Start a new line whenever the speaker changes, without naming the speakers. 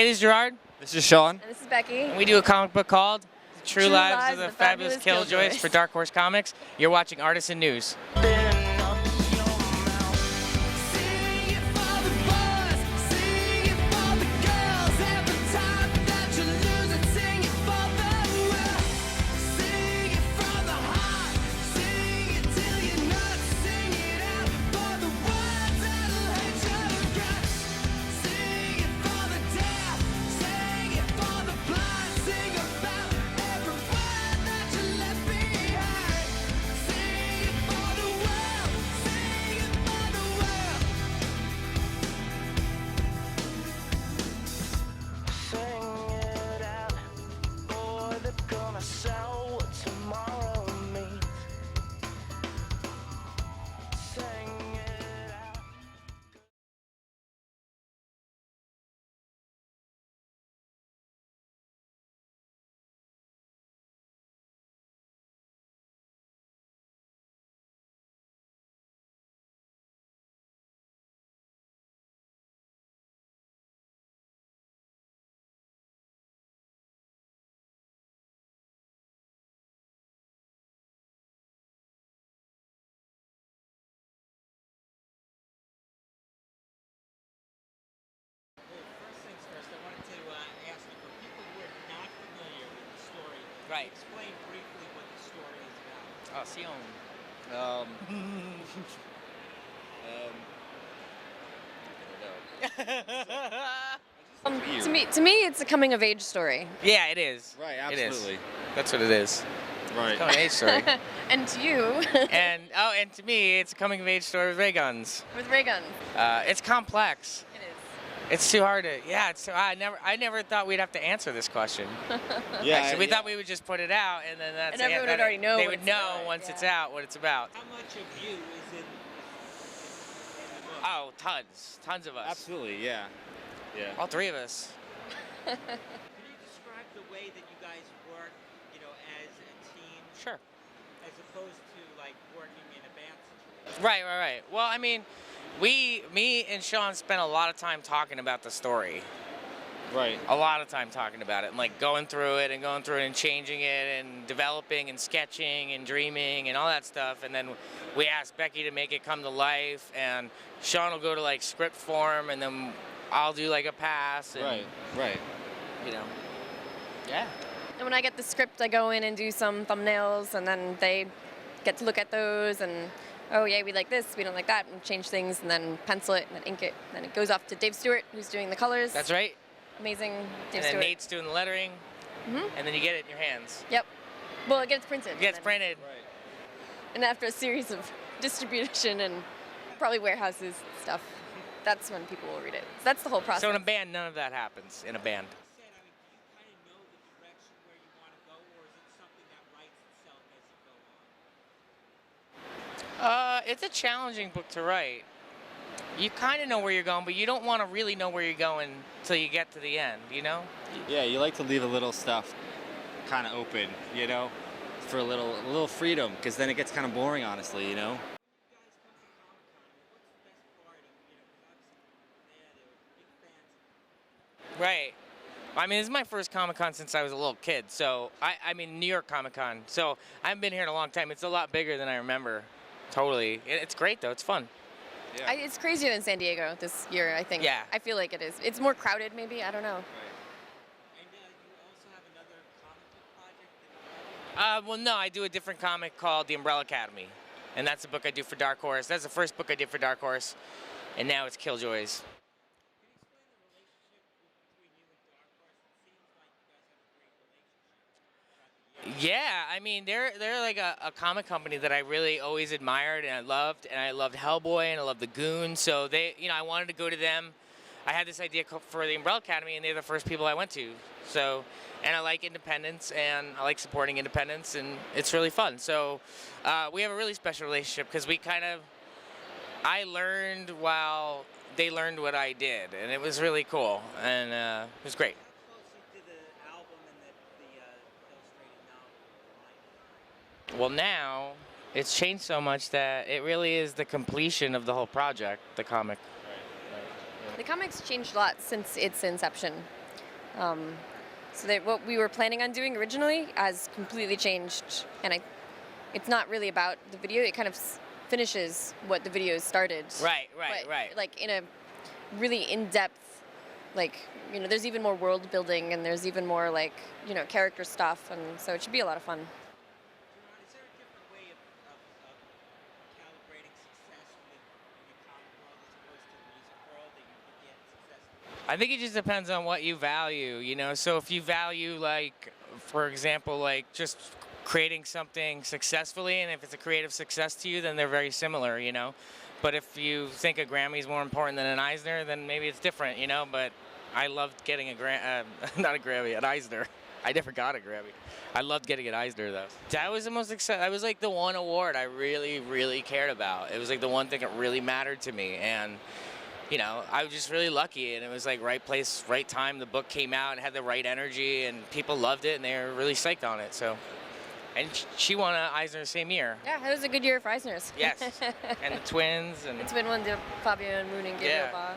Hey, this is Gerard.
This is Shaun.
And this is Becky.
And we do a comic book called The True Lives of the Fabulous Killjoys for Dark Horse Comics. You're watching Artisan News. Right.
Explain briefly what the story is about.
Oh, Sion.
To me, it's a coming of age story.
Yeah, it is.
Right,
It
absolutely.
is. That's what it is.
Right.
Coming of age story.
And to you,
and to me, it's a coming of age story with ray guns.
with ray guns.
It's complex.
It is.
It's too hard to. Yeah, it's too. I never thought we'd have to answer this question.
Yeah.
Actually, we thought we would just put it out, and then that's
And everyone would already know
They
what
would
it's
know
about,
once
yeah.
it's out what it's about.
How much of you is in the book?
Oh, tons of us.
Absolutely, yeah. Yeah.
All three of us.
Can you describe the way that you guys work, as a team,
Sure.
as opposed to like working in a band situation?
Right. Well, I mean, me and Shaun spent a lot of time talking about the story.
Right.
A lot of time talking about it, and like going through it and changing it and developing and sketching and dreaming and all that stuff. And then we asked Becky to make it come to life, and Shaun will go to like script form, and then I'll do like a pass. And,
Right.
Yeah.
And when I get the script, I go in and do some thumbnails, and then they get to look at those and, oh yeah, we like this, we don't like that, and change things, and then pencil it, and then ink it, and then it goes off to Dave Stewart, who's doing the colors.
That's right.
Amazing, Dave
And then
Stewart.
Nate's doing the lettering, and then you get it in your hands.
Yep. Well, it gets printed.
It gets
and then-
printed.
Right.
And after a series of distribution and probably warehouses stuff, that's when people will read it. So that's the whole process.
So in a band, none of that happens in a band.
Do you kind of know the direction where you want to go, or is it something that writes itself as you go on?
It's a challenging book to write. You kind of know where you're going, but you don't want to really know where you're going till you get to the end,
Yeah, you like to leave a little stuff kind of open, for a little freedom, because then it gets kind of boring, honestly,
You guys come to Comic-Con, what's the best part of, because obviously, they were big fans.
Right. I mean, this is my first Comic-Con since I was a little kid, so I mean, New York Comic-Con. So I haven't been here in a long time. It's a lot bigger than I remember. Totally. It's great, though. It's fun.
Yeah.
It's crazier than San Diego this year, I think.
Yeah.
I feel like it is. It's more crowded, maybe. I don't know.
And you also have another comic book project?
Well, no, I do a different comic called The Umbrella Academy, and that's the book I do for Dark Horse. That's the first book I did for Dark Horse, and now it's Killjoys.
Can you explain the relationship between you and Dark Horse? It seems like you guys have a great relationship throughout the years.
Yeah, I mean, they're like a comic company that I really always admired and I loved Hellboy and I loved the Goon. So I wanted to go to them. I had this idea for the Umbrella Academy, and they're the first people I went to. So, and I like independence, and I like supporting independence, and it's really fun. So, we have a really special relationship because I learned while they learned what I did, and it was really cool, and it was great.
How close to the album and the illustrated novel?
Well, now it's changed so much that it really is the completion of the whole project, the comic.
The comics changed a lot since its inception. So that what we were planning on doing originally has completely changed, and it's not really about the video. It kind of finishes what the video started.
Right,
But, like in a really in-depth, like, you know, there's even more world building and there's even more like, you know, character stuff, and so it should be a lot of fun.
Gerard, is there a different way of calibrating success in the comic world as opposed to the music world that you could get success?
I think it just depends on what you value, you know. So if you value, like, for example, like just creating something successfully, and if it's a creative success to you, then they're very similar, you know. But if you think a Grammy is more important than an Eisner, then maybe it's different, you know. But I loved getting not a Grammy, an Eisner. I never got a Grammy. I loved getting an Eisner though. That was the most exciting. That was like the one award I really, really cared about. It was like the one thing that really mattered to me, and you know, I was just really lucky, and it was like right place, right time. The book came out and had the right energy, and people loved it, and they were really psyched on it. So, and she won an Eisner the same year.
Yeah, it was a good year for Eisners.
Yes, and the twins, and
It's been one, Fabio and Moon and Gabriel
Yeah.
Ba.